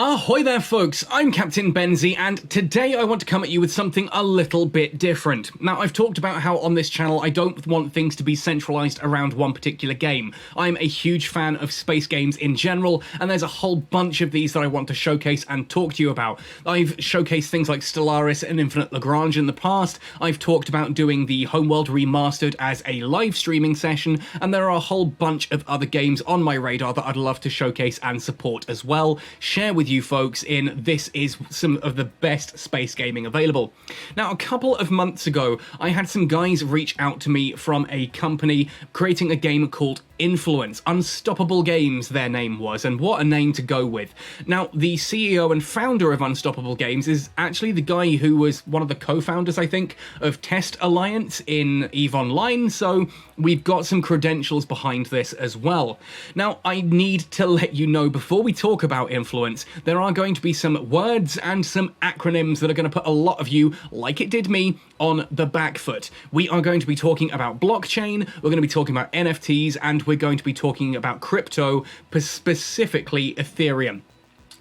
Ahoy there folks, I'm Captain Benzie, and today I want to come at you with something a little bit different. Now, I've talked about how on this channel I don't want things to be centralised around one particular game. I'm a huge fan of space games in general, and there's a whole bunch of these that I want to showcase and talk to you about. I've showcased things like Stellaris and Infinite Lagrange in the past, I've talked about doing the Homeworld Remastered as a live streaming session, and there are a whole bunch of other games on my radar that I'd love to showcase and support as well. Share with you folks in this is some of the best space gaming available. Now, a couple of months ago, I had some guys reach out to me from a company creating a game called Influence. Unstoppable Games, their name was, and what a name to go with. Now, the CEO and founder of Unstoppable Games is actually the guy who was one of the co-founders, I think, of Test Alliance in EVE Online, so we've got some credentials behind this as well. Now, I need to let you know, before we talk about Influence, there are going to be some words and some acronyms that are going to put a lot of you, like it did me, on the back foot. We are going to be talking about blockchain, we're going to be talking about NFTs, and we're going to be talking about crypto, specifically Ethereum.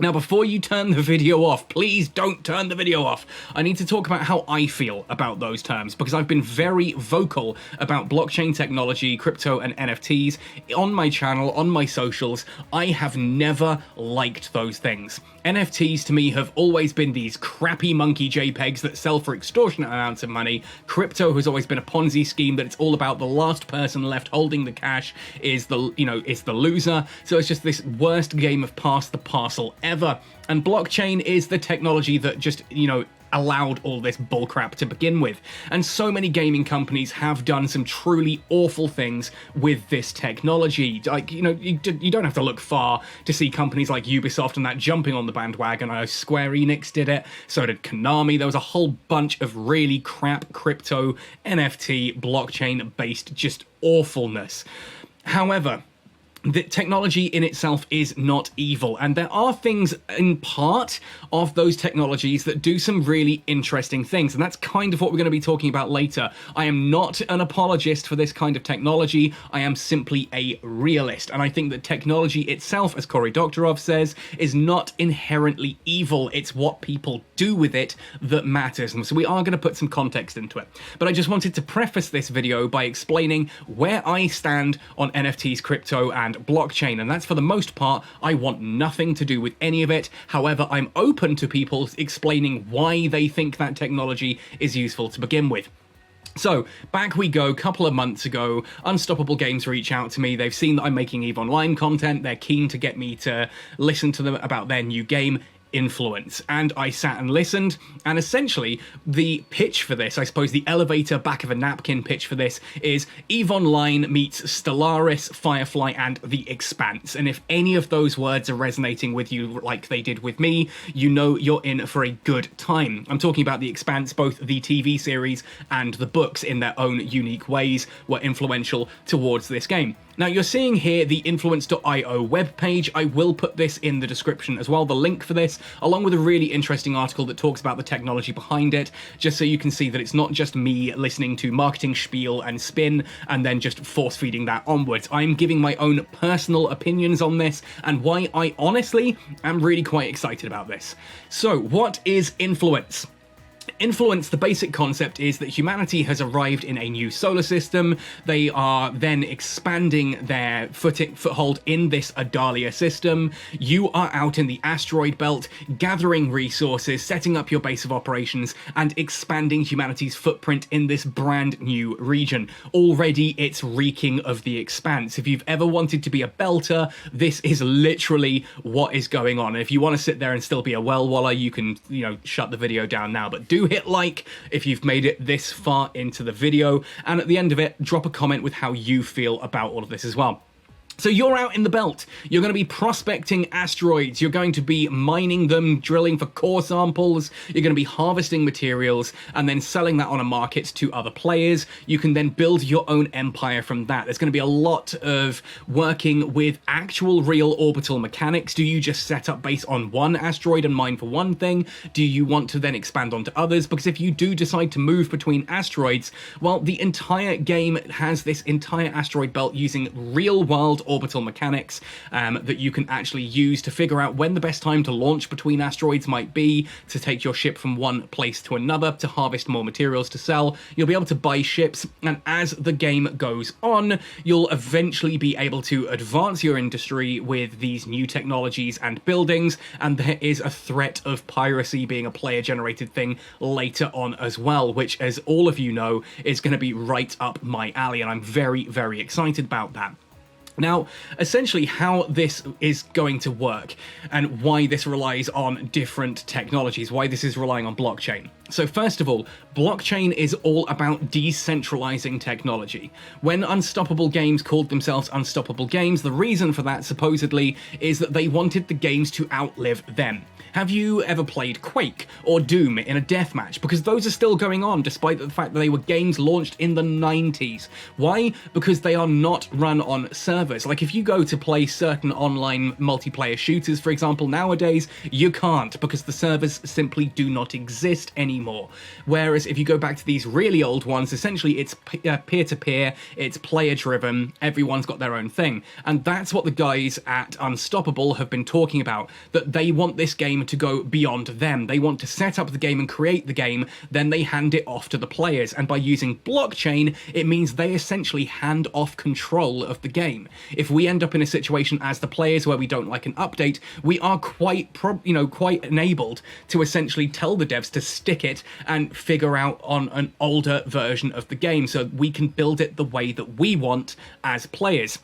Now, before you turn the video off, please don't turn the video off. I need to talk about how I feel about those terms, because I've been very vocal about blockchain technology, crypto, and NFTs on my channel, on my socials. I have never liked those things. NFTs to me have always been these crappy monkey JPEGs that sell for extortionate amounts of money. Crypto has always been a Ponzi scheme that it's all about the last person left holding the cash is the, it's the loser. So it's just this worst game of pass the parcel ever. And blockchain is the technology that just, allowed all this bullcrap to begin with. And so many gaming companies have done some truly awful things with this technology. Like, you don't have to look far to see companies like Ubisoft and that jumping on the bandwagon. I know Square Enix did it, so did Konami. There was a whole bunch of really crap crypto, NFT, blockchain-based just awfulness. However, the technology in itself is not evil, and there are things in part of those technologies that do some really interesting things, and that's kind of what we're going to be talking about later. I am not an apologist for this kind of technology, I am simply a realist, and I think that technology itself, as Cory Doctorow says, is not inherently evil. It's what people do with it that matters, and so we are going to put some context into it. But I just wanted to preface this video by explaining where I stand on NFTs, crypto, and blockchain, and that's for the most part. I want nothing to do with any of it. However, I'm open to people explaining why they think that technology is useful to begin with. So, back we go. A couple of months ago, Unstoppable Games reach out to me. They've seen that I'm making EVE Online content. They're keen to get me to listen to them about their new game, Influence, and I sat and listened, and essentially the pitch for this, I suppose the elevator back of a napkin pitch for this, is EVE Online meets Stellaris, Firefly, and The Expanse. And if any of those words are resonating with you like they did with me, you know you're in for a good time. I'm talking about The Expanse. Both the TV series and the books in their own unique ways were influential towards this game. Now, you're seeing here the influence.io webpage. I will put this in the description as well, the link for this, along with a really interesting article that talks about the technology behind it, just so you can see that it's not just me listening to marketing spiel and spin and then just force-feeding that onwards. I'm giving my own personal opinions on this and why I honestly am really quite excited about this. So, what is Influence? Influence, the basic concept is that humanity has arrived in a new solar system. They are then expanding their foothold in this Adalia system. You are out in the asteroid belt, gathering resources, setting up your base of operations, and expanding humanity's footprint in this brand new region. Already, it's reeking of The Expanse. If you've ever wanted to be a belter, this is literally what is going on. If you want to sit there and still be a well-waller, you can, shut the video down now, but do hit like if you've made it this far into the video, and at the end of it, drop a comment with how you feel about all of this as well. So you're out in the belt, you're going to be prospecting asteroids, you're going to be mining them, drilling for core samples, you're going to be harvesting materials, and then selling that on a market to other players. You can then build your own empire from that. There's going to be a lot of working with actual real orbital mechanics. Do you just set up base on one asteroid and mine for one thing? Do you want to then expand onto others? Because if you do decide to move between asteroids, well, the entire game has this entire asteroid belt using real-world orbital mechanics that you can actually use to figure out when the best time to launch between asteroids might be, to take your ship from one place to another, to harvest more materials to sell. You'll be able to buy ships, and as the game goes on, you'll eventually be able to advance your industry with these new technologies and buildings, and there is a threat of piracy being a player-generated thing later on as well, which, as all of you know, is going to be right up my alley, and I'm very, very excited about that. Now, essentially how this is going to work and why this relies on different technologies, why this is relying on blockchain. So first of all, blockchain is all about decentralizing technology. When Unstoppable Games called themselves Unstoppable Games, the reason for that supposedly is that they wanted the games to outlive them. Have you ever played Quake or Doom in a deathmatch? Because those are still going on, despite the fact that they were games launched in the 90s. Why? Because they are not run on servers. Like, if you go to play certain online multiplayer shooters, for example, nowadays, you can't, because the servers simply do not exist anymore. Whereas if you go back to these really old ones, essentially it's peer-to-peer, it's player-driven, everyone's got their own thing. And that's what the guys at Unstoppable have been talking about, that they want this game to go beyond them. They want to set up the game and create the game, then they hand it off to the players. And by using blockchain, it means they essentially hand off control of the game. If we end up in a situation as the players where we don't like an update, we are quite enabled to essentially tell the devs to stick it and figure out on an older version of the game so we can build it the way that we want as players.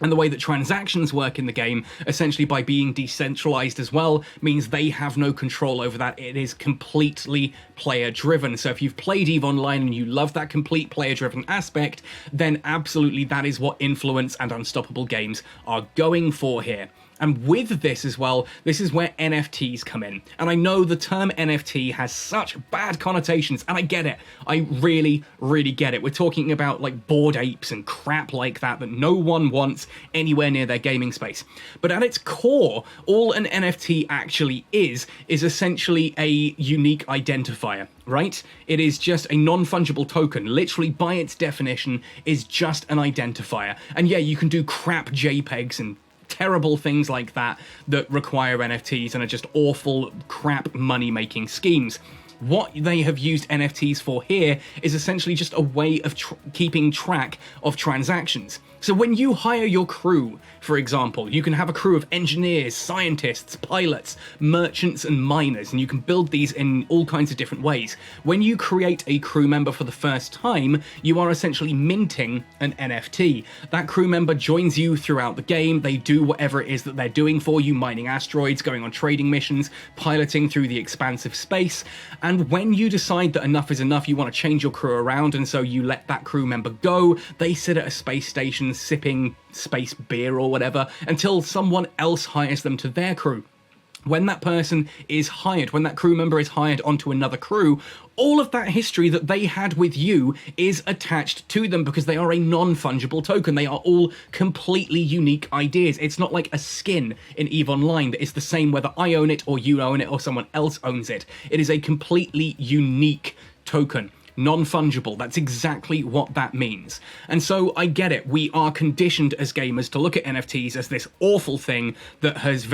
And the way that transactions work in the game, essentially by being decentralized as well, means they have no control over that. It is completely player-driven. So if you've played EVE Online and you love that complete player-driven aspect, then absolutely that is what Influence and Unstoppable Games are going for here. And with this as well, this is where NFTs come in. And I know the term NFT has such bad connotations, and I get it. I really, really get it. We're talking about like Bored Apes and crap like that no one wants anywhere near their gaming space. But at its core, all an NFT actually is essentially a unique identifier, right? It is just a non-fungible token, literally by its definition, is just an identifier. And yeah, you can do crap JPEGs and terrible things like that that require NFTs and are just awful, crap money-making schemes. What they have used NFTs for here is essentially just a way of keeping track of transactions. So when you hire your crew, for example, you can have a crew of engineers, scientists, pilots, merchants, and miners, and you can build these in all kinds of different ways. When you create a crew member for the first time, you are essentially minting an NFT. That crew member joins you throughout the game. They do whatever it is that they're doing for you, mining asteroids, going on trading missions, piloting through the expansive space. And when you decide that enough is enough, you want to change your crew around, and so you let that crew member go, they sit at a space station sipping space beer or whatever until someone else hires them to their crew. When that person is hired, when that crew member is hired onto another crew, all of that history that they had with you is attached to them because they are a non-fungible token. They are all completely unique ideas. It's not like a skin in EVE Online that is the same whether I own it or you own it or someone else owns it. It is a completely unique token. Non-fungible, that's exactly what that means. And so I get it, we are conditioned as gamers to look at NFTs as this awful thing that has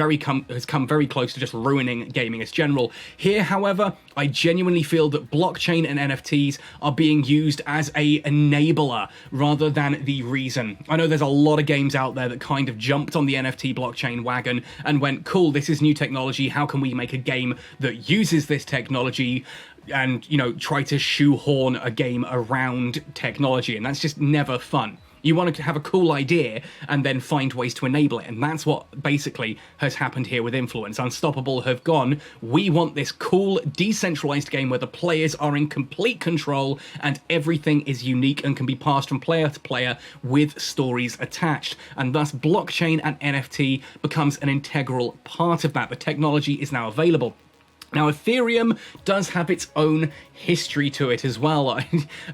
come very close to just ruining gaming as general. Here, however, I genuinely feel that blockchain and NFTs are being used as a enabler rather than the reason. I know there's a lot of games out there that kind of jumped on the NFT blockchain wagon and went, cool, this is new technology, how can we make a game that uses this technology? And, you know, try to shoehorn a game around technology, and that's just never fun. You want to have a cool idea and then find ways to enable it, and that's what basically has happened here with Influence. Unstoppable have gone, we want this cool, decentralized game where the players are in complete control and everything is unique and can be passed from player to player with stories attached. And thus blockchain and NFT becomes an integral part of that. The technology is now available. Now, Ethereum does have its own history to it as well.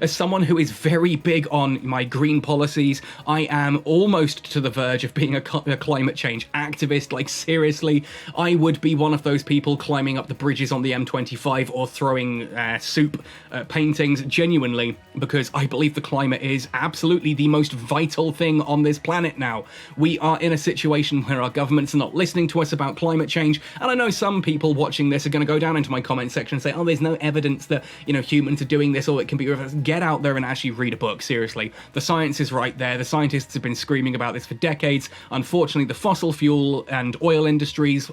As someone who is very big on my green policies, I am almost to the verge of being a climate change activist. Like, seriously, I would be one of those people climbing up the bridges on the M25 or throwing soup paintings, genuinely, because I believe the climate is absolutely the most vital thing on this planet now. We are in a situation where our governments are not listening to us about climate change, and I know some people watching this are going to go down into my comment section and say, oh, there's no evidence that, humans are doing this, or it can be reversed. Get out there and actually read a book, seriously. The science is right there. The scientists have been screaming about this for decades. Unfortunately, the fossil fuel and oil industries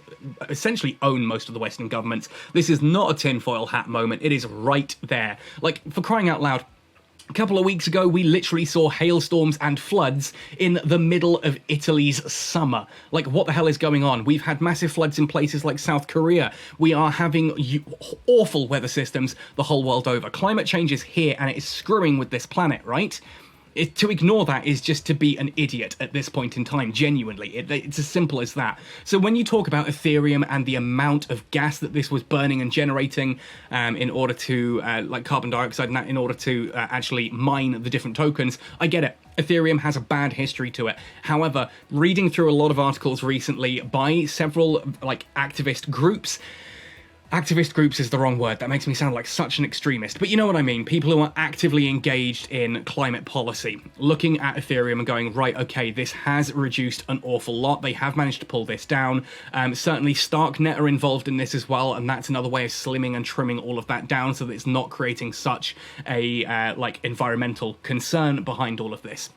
essentially own most of the Western governments. This is not a tinfoil hat moment. It is right there. Like, for crying out loud, a couple of weeks ago, we literally saw hailstorms and floods in the middle of Italy's summer. Like, what the hell is going on? We've had massive floods in places like South Korea. We are having awful weather systems the whole world over. Climate change is here, and it is screwing with this planet, right? To ignore that is just to be an idiot at this point in time, genuinely. It's as simple as that. So when you talk about Ethereum and the amount of gas that this was burning and generating in order to, like carbon dioxide, and that in order to actually mine the different tokens, I get it. Ethereum has a bad history to it. However, reading through a lot of articles recently by several activist groups is the wrong word. That makes me sound like such an extremist. But you know what I mean. People who are actively engaged in climate policy, looking at Ethereum and going, right, okay, this has reduced an awful lot. They have managed to pull this down. Certainly Starknet are involved in this as well, and that's another way of slimming and trimming all of that down so that it's not creating such a environmental concern behind all of this.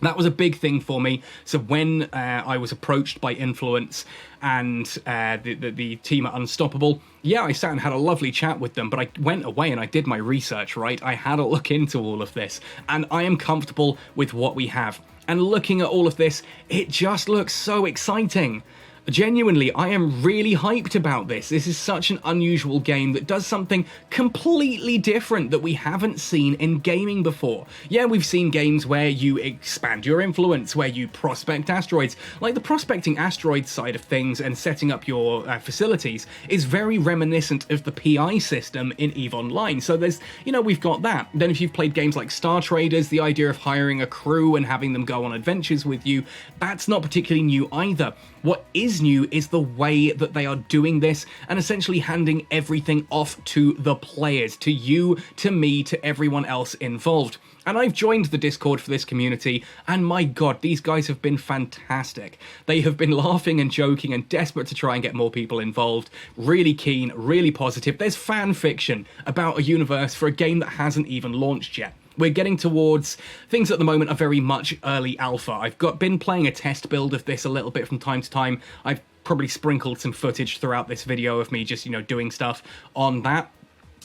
That was a big thing for me. So when I was approached by Influence and the team at Unstoppable, yeah, I sat and had a lovely chat with them, but I went away and I did my research, right? I had a look into all of this, and I am comfortable with what we have. And looking at all of this, it just looks so exciting. Genuinely, I am really hyped about this. This is such an unusual game that does something completely different that we haven't seen in gaming before. Yeah, we've seen games where you expand your influence, where you prospect asteroids. Like, the prospecting asteroids side of things and setting up your facilities is very reminiscent of the PI system in EVE Online. So there's, we've got that. Then if you've played games like Star Traders, the idea of hiring a crew and having them go on adventures with you, that's not particularly new either. What is new is the way that they are doing this and essentially handing everything off to the players, to you, to me, to everyone else involved. And I've joined the Discord for this community, and my god, these guys have been fantastic. They have been laughing and joking and desperate to try and get more people involved. Really keen, really positive. There's fan fiction about a universe for a game that hasn't even launched yet. We're getting towards things at the moment are very much early alpha. I've been playing a test build of this a little bit from time to time. I've probably sprinkled some footage throughout this video of me just, doing stuff on that.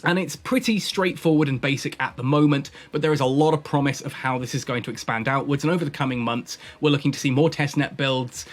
And it's pretty straightforward and basic at the moment, but there is a lot of promise of how this is going to expand outwards. And over the coming months, we're looking to see more testnet builds,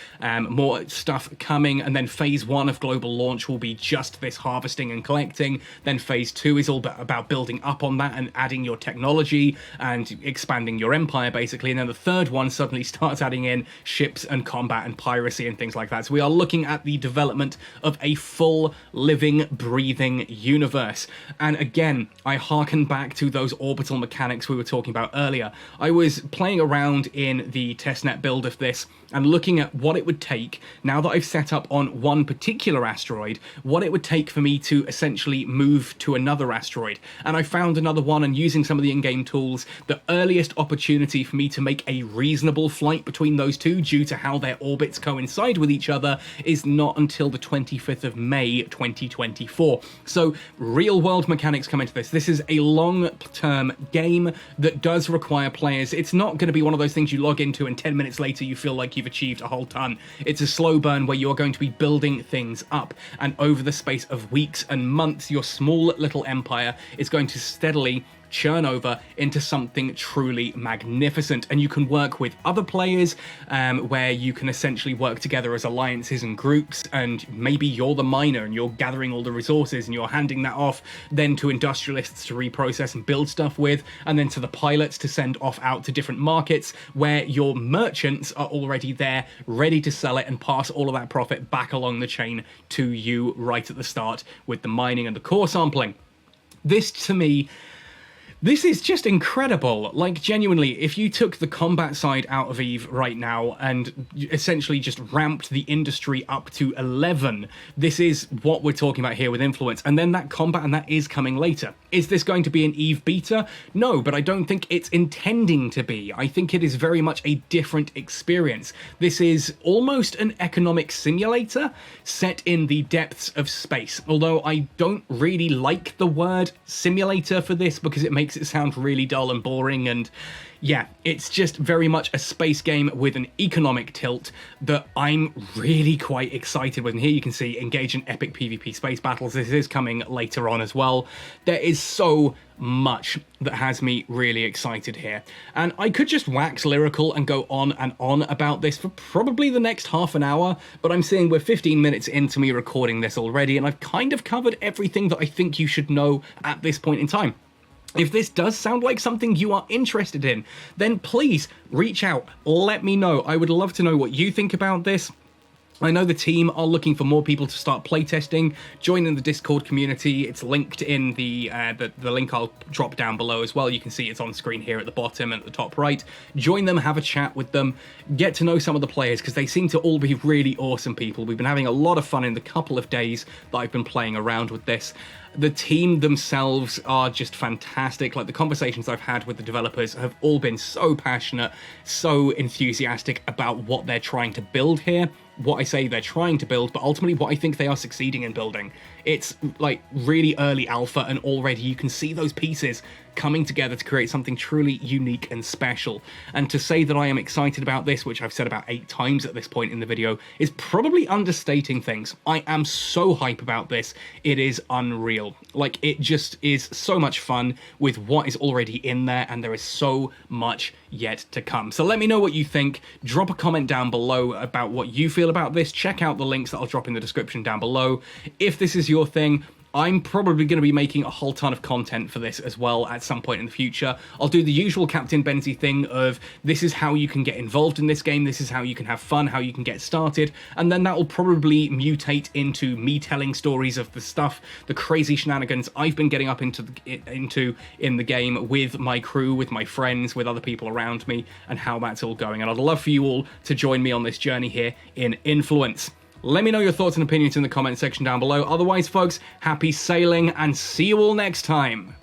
more stuff coming. And then phase 1 of global launch will be just this harvesting and collecting. Then phase 2 is all about building up on that and adding your technology and expanding your empire, basically. And then the third one suddenly starts adding in ships and combat and piracy and things like that. So we are looking at the development of a full, living, breathing universe. And again, I harken back to those orbital mechanics we were talking about earlier. I was playing around in the testnet build of this and looking at what it would take, now that I've set up on one particular asteroid, what it would take for me to essentially move to another asteroid. And I found another one, and using some of the in-game tools, the earliest opportunity for me to make a reasonable flight between those two, due to how their orbits coincide with each other, is not until the 25th of May 2024. So real-world mechanics come into this. This is a long-term game that does require players. It's not going to be one of those things you log into and 10 minutes later you feel like you've achieved a whole ton. It's a slow burn where you're going to be building things up, and over the space of weeks and months, your small little empire is going to steadily churn over into something truly magnificent. And you can work with other players, where you can essentially work together as alliances and groups, and maybe you're the miner and you're gathering all the resources and you're handing that off then to industrialists to reprocess and build stuff with, and then to the pilots to send off out to different markets where your merchants are already there ready to sell it and pass all of that profit back along the chain to you right at the start with the mining and the core sampling. This, to me, this is just incredible. Like, genuinely, if you took the combat side out of EVE right now and essentially just ramped the industry up to 11, this is what we're talking about here with influence. And then that combat, and that is coming later. Is this going to be an EVE beta? No, but I don't think it's intending to be. I think it is very much a different experience. This is almost an economic simulator set in the depths of space. Although I don't really like the word simulator for this because it makes it sound really dull and boring, and yeah, it's just very much a space game with an economic tilt that I'm really quite excited with. And here you can see engage in epic PvP space battles. This is coming later on as well. There is so much that has me really excited here. And I could just wax lyrical and go on and on about this for probably the next half an hour, but I'm seeing we're 15 minutes into me recording this already, and I've kind of covered everything that I think you should know at this point in time. If this does sound like something you are interested in, then please reach out, let me know. I would love to know what you think about this. I know the team are looking for more people to start playtesting. Join in the Discord community. It's linked in the link I'll drop down below as well. You can see it's on screen here at the bottom and at the top right. Join them, have a chat with them, get to know some of the players because they seem to all be really awesome people. We've been having a lot of fun in the couple of days that I've been playing around with this. The team themselves are just fantastic. Like, the conversations I've had with the developers have all been so passionate, so enthusiastic about what they're trying to build here. What I say they're trying to build, but ultimately what I think they are succeeding in building. It's like really early alpha, and already you can see those pieces coming together to create something truly unique and special. And to say that I am excited about this, which I've said about 8 times at this point in the video, is probably understating things. I am so hype about this. It is unreal. Like, it just is so much fun with what is already in there, and there is so much yet to come. So let me know what you think. Drop a comment down below about what you feel about this. Check out the links that I'll drop in the description down below. If this is your thing, I'm probably going to be making a whole ton of content for this as well at some point in the future. I'll do the usual Captain Benzie thing of this is how you can get involved in this game, this is how you can have fun, how you can get started, and then that will probably mutate into me telling stories of the stuff, the crazy shenanigans I've been getting up into in the game with my crew, with my friends, with other people around me, and how that's all going. And I'd love for you all to join me on this journey here in Influence. Let me know your thoughts and opinions in the comment section down below. Otherwise, folks, happy sailing and see you all next time.